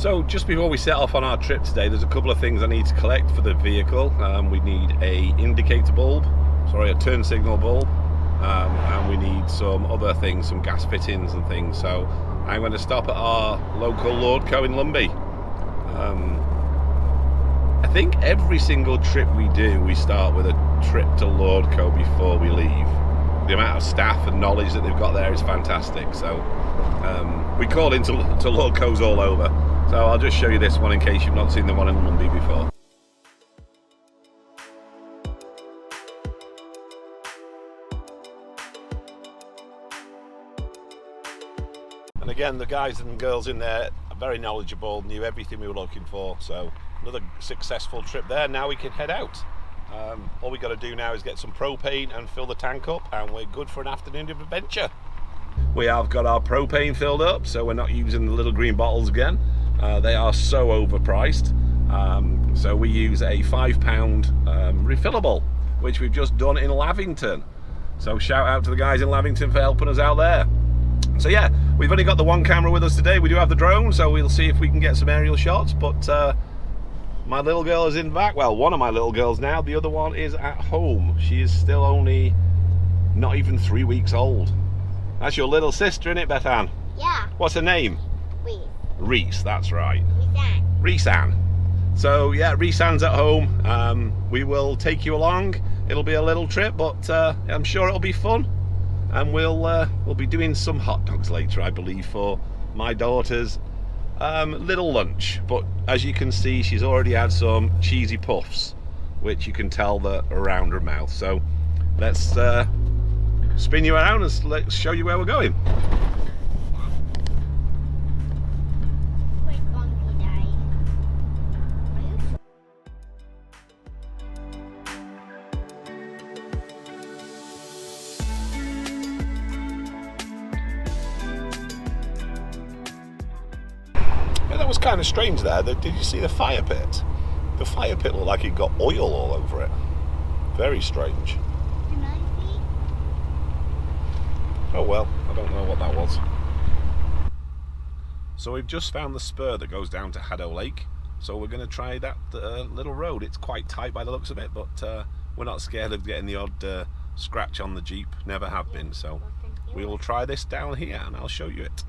So just before we set off on our trip today, there's a couple of things I need to collect for the vehicle. We need a indicator bulb, a turn signal bulb, and we need some other things, some gas fittings and things. So I'm going to stop at our local Lordco in Lumby. I think every single trip we do, we start with a trip to Lordco before we leave. The amount of staff and knowledge that they've got there is fantastic. So we call into Lordco's all over. So I'll just show you this one in case you've not seen the one in Lumby before. And again, the guys and girls in there are very knowledgeable, knew everything we were looking for. So another successful trip there. Now we can head out. All we got to do now is get some propane and fill the tank up, and we're good for an afternoon of adventure. We have got our propane filled up, so we're not using the little green bottles again. They are so overpriced. So we use a £5 refillable, which we've just done in Lavington. So shout out to the guys in Lavington for helping us out there. So yeah, we've only got the one camera with us today. We do have the drone, so we'll see if we can get some aerial shots. But my little girl is in back. Well, one of my little girls now. The other one is at home. She is still only not even 3 weeks old. That's your little sister, isn't it, Beth Ann? Yeah. What's her name? Reese. Reese, that's right. Reese-Ann. Reese-Ann. So yeah, Reese-Ann's at home. We will take you along. It'll be a little trip, but I'm sure it'll be fun. And we'll be doing some hot dogs later, I believe, for my daughter's little lunch. But as you can see, she's already had some cheesy puffs, which you can tell that are around her mouth. So let's spin you around and let's show you where we're going. That was kind of strange there. Did you see the fire pit? The fire pit looked like it got oil all over it. Very strange. Can I see? Oh well, I don't know what that was. So we've just found the spur that goes down to Haddow Lake. So we're going to try that little road. It's quite tight by the looks of it, but we're not scared of getting the odd scratch on the Jeep. Never have been. So we will try this down here and I'll show you it.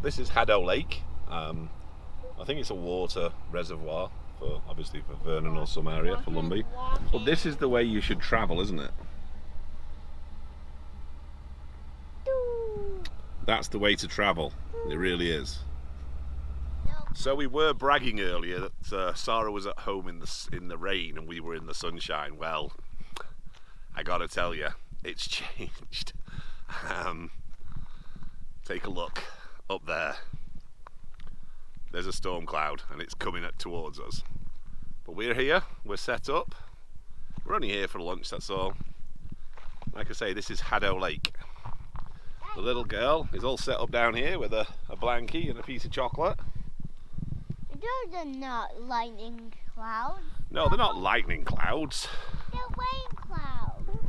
This is Haddow Lake. I think it's a water reservoir for obviously for Vernon or some area for Lumby. But this is the way you should travel, isn't it? That's the way to travel. It really is. So we were bragging earlier that Sarah was at home in the rain and we were in the sunshine. Well, I gotta tell you, it's changed. Take a look. Up there, there's a storm cloud and it's coming towards us. But we're here, we're set up. We're only here for lunch, that's all. Like I say, this is Haddow Lake. The little girl is all set up down here with a blankie and a piece of chocolate. Those are not lightning clouds. No, they're not lightning clouds. They're rain clouds.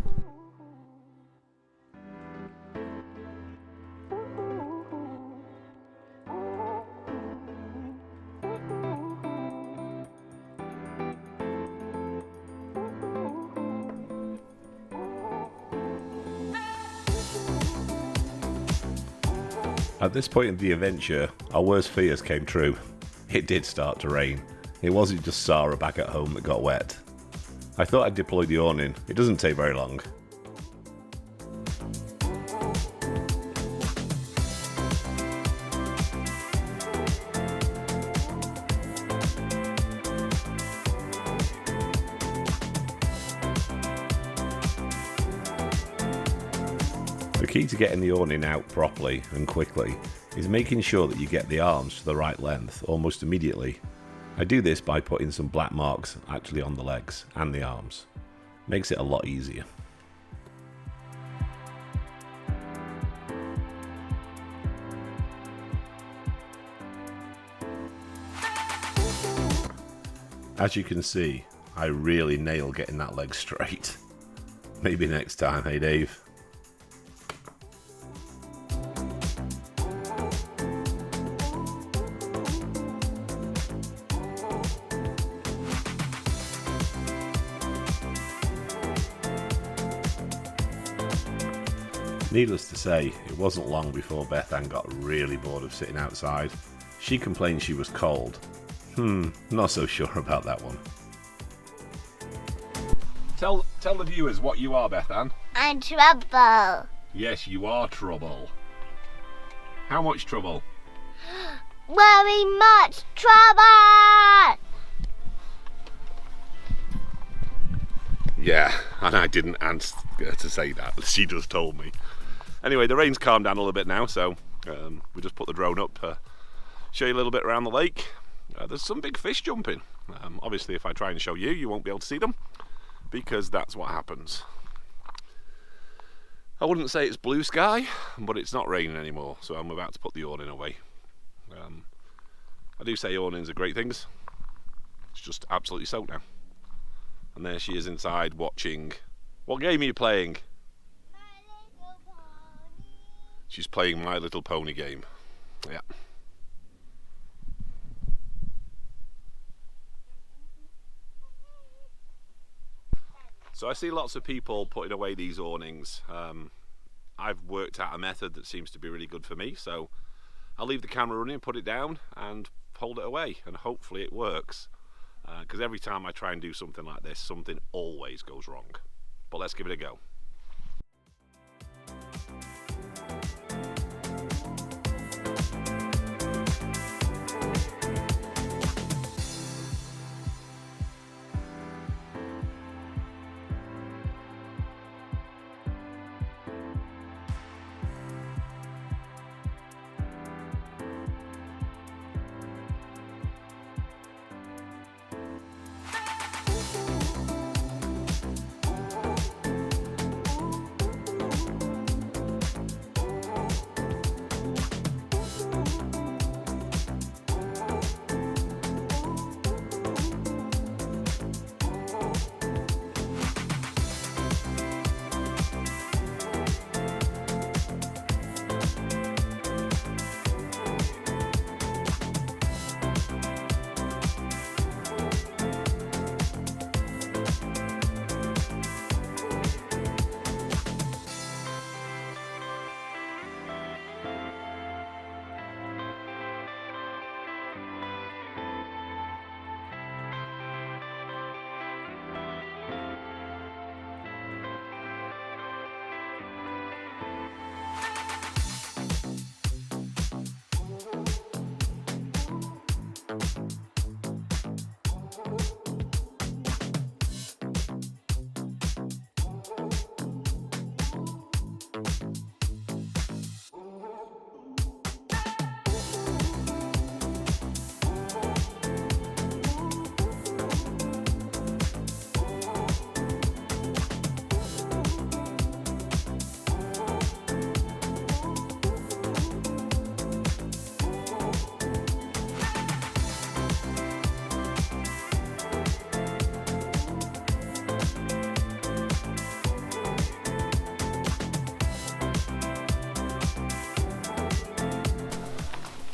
At this point in the adventure, our worst fears came true. It did start to rain. It wasn't just Sarah back at home that got wet. I thought I'd deploy the awning. It doesn't take very long. The key to getting the awning out properly and quickly is making sure that you get the arms to the right length almost immediately. I do this by putting some black marks actually on the legs and the arms. Makes it a lot easier. As you can see, I really nail getting that leg straight. Maybe next time, hey Dave? Needless to say, it wasn't long before Beth Ann got really bored of sitting outside. She complained she was cold. Not so sure about that one. Tell the viewers what you are, Beth Ann. I'm trouble. Yes, you are trouble. How much trouble? Very much trouble. Yeah, and I didn't ask her to say that. She just told me. Anyway, the rain's calmed down a little bit now, so we just put the drone up to show you a little bit around the lake. There's some big fish jumping. Obviously, if I try and show you, you won't be able to see them, because that's what happens. I wouldn't say it's blue sky, but it's not raining anymore, so I'm about to put the awning away. I do say awnings are great things. It's just absolutely soaked now. And there she is inside watching. What game are you playing? My Little Pony. She's playing My Little Pony game. Yeah. So I see lots of people putting away these awnings. I've worked out a method that seems to be really good for me, so I'll leave the camera running, put it down and hold it away, and hopefully it works. Because every time I try and do something like this, something always goes wrong. But let's give it a go.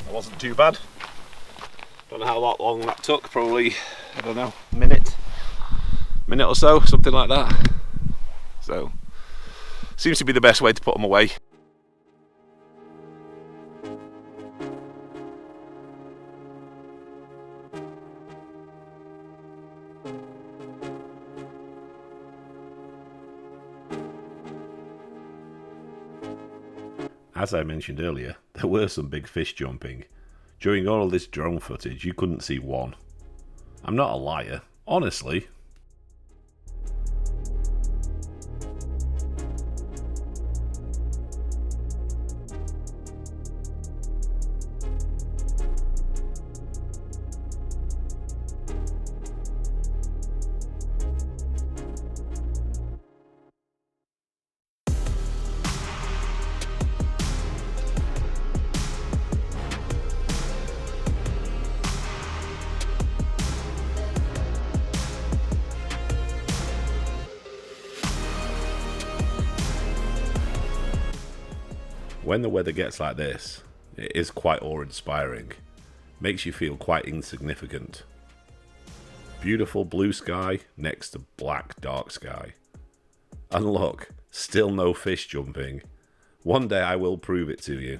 Wasn't too bad. Don't know how long that took, probably, I don't know, minute or so, something like that. So, seems to be the best way to put them away. As I mentioned earlier, there were some big fish jumping. During all this drone footage, you couldn't see one. I'm not a liar, honestly. When the weather gets like this, it is quite awe-inspiring. Makes you feel quite insignificant. Beautiful blue sky next to black dark sky. And look, still no fish jumping. One day I will prove it to you.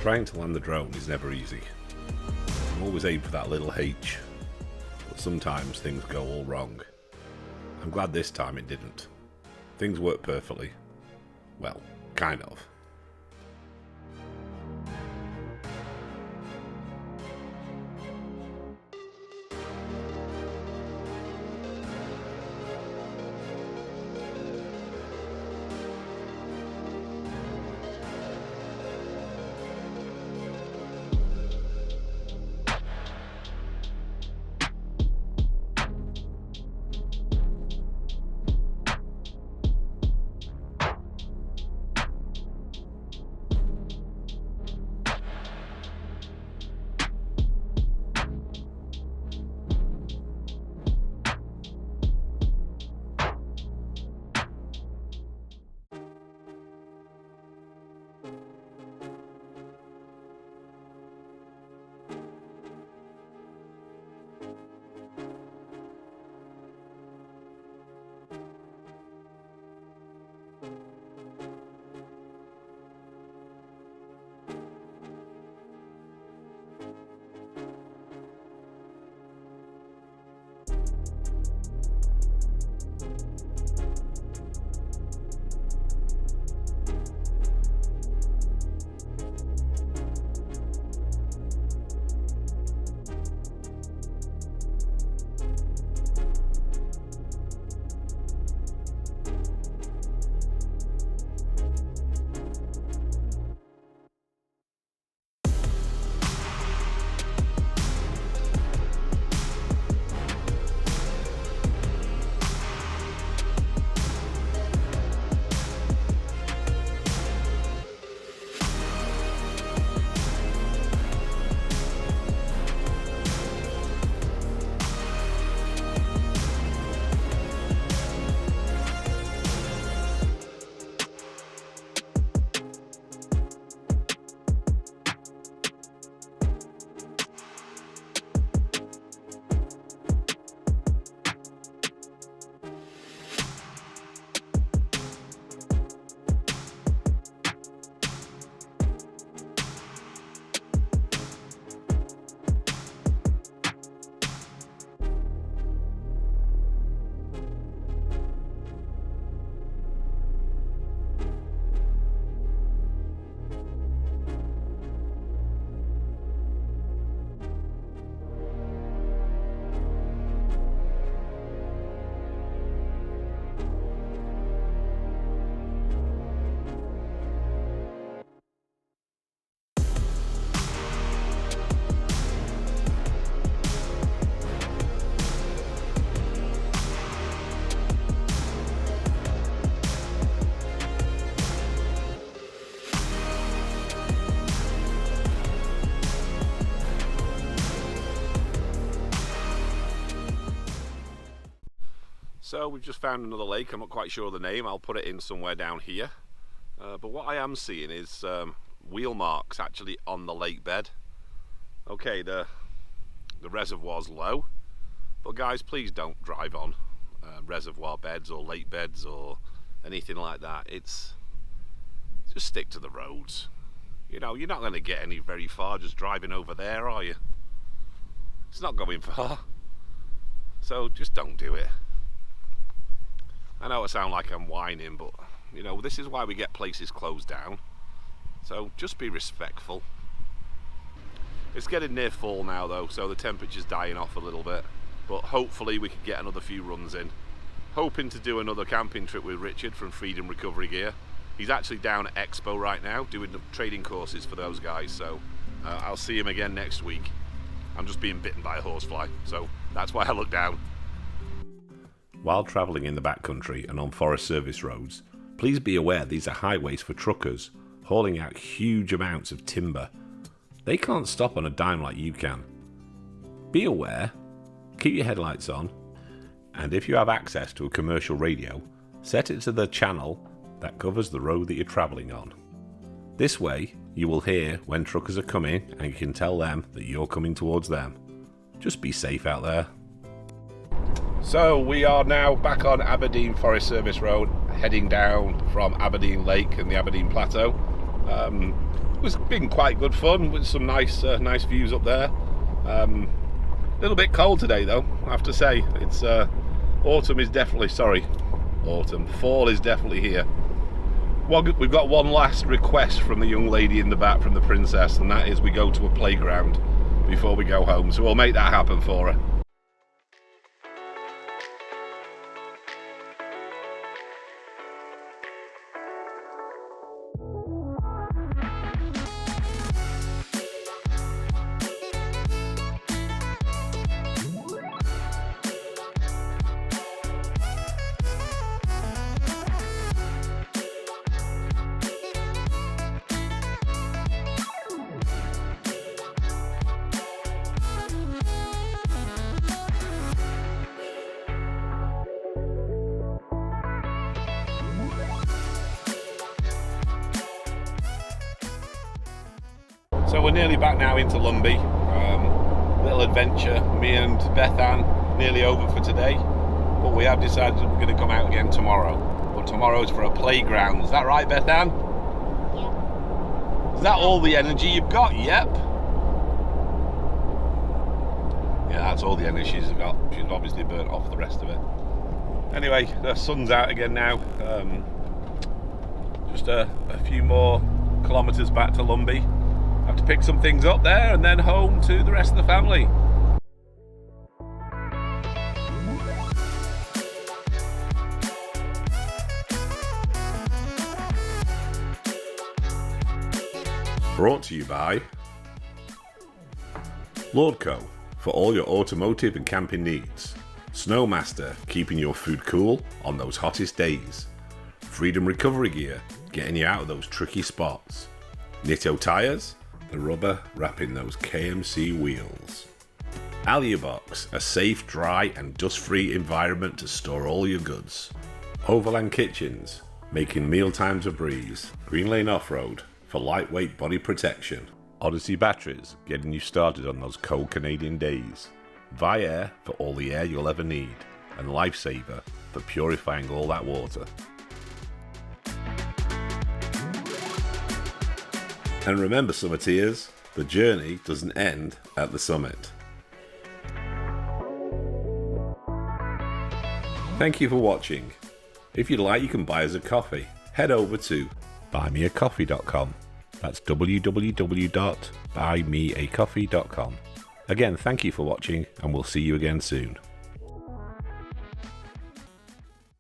Trying to land the drone is never easy. I'm always aim for that little H, but sometimes things go all wrong. I'm glad this time it didn't. Things worked perfectly. Well, kind of. So we've just found another lake. I'm not quite sure of the name. I'll put it in somewhere down here. But what I am seeing is wheel marks actually on the lake bed. Okay, the reservoir's low, but guys, please don't drive on reservoir beds or lake beds or anything like that. Just stick to the roads. You know, you're not going to get any very far just driving over there, are you? It's not going far. So just don't do it. I know I sound like I'm whining, but you know, this is why we get places closed down. So just be respectful. It's getting near fall now though, so the temperature's dying off a little bit. But hopefully we can get another few runs in. Hoping to do another camping trip with Richard from Freedom Recovery Gear. He's actually down at Expo right now doing the trading courses for those guys, so I'll see him again next week. I'm just being bitten by a horsefly, so that's why I look down. While travelling in the backcountry and on Forest Service roads, please be aware these are highways for truckers, hauling out huge amounts of timber. They can't stop on a dime like you can. Be aware, keep your headlights on, and if you have access to a commercial radio, set it to the channel that covers the road that you're travelling on. This way, you will hear when truckers are coming and you can tell them that you're coming towards them. Just be safe out there. So we are now back on Aberdeen Forest Service Road, heading down from Aberdeen Lake and the Aberdeen Plateau. It's been quite good fun with some nice views up there. A little bit cold today though, I have to say. It's fall is definitely here. Well, we've got one last request from the young lady in the back, from the princess, and that is we go to a playground before we go home, so we'll make that happen for her. So we're nearly back now into Lumby. Little adventure, me and Beth Ann, nearly over for today. But we have decided that we're going to come out again tomorrow. But tomorrow's for a playground. Is that right, Beth Ann? Yep. Is that all the energy you've got? Yep. Yeah, that's all the energy she's got. She's obviously burnt off the rest of it. Anyway, the sun's out again now. Just a few more kilometres back to Lumby. Have to pick some things up there and then home to the rest of the family. Brought to you by Lordco, for all your automotive and camping needs. Snowmaster, keeping your food cool on those hottest days. Freedom Recovery Gear, getting you out of those tricky spots. Nitto Tires, the rubber wrapping those KMC wheels. Alubox, a safe, dry and dust-free environment to store all your goods. Overland Kitchens, making mealtimes a breeze. Green Lane Off-Road, for lightweight body protection. Odyssey Batteries, getting you started on those cold Canadian days. Viair, for all the air you'll ever need. And Lifesaver, for purifying all that water. And remember, Summiteers, the journey doesn't end at the summit. Thank you for watching. If you'd like, you can buy us a coffee. Head over to buymeacoffee.com. That's www.buymeacoffee.com. Again, thank you for watching, and we'll see you again soon.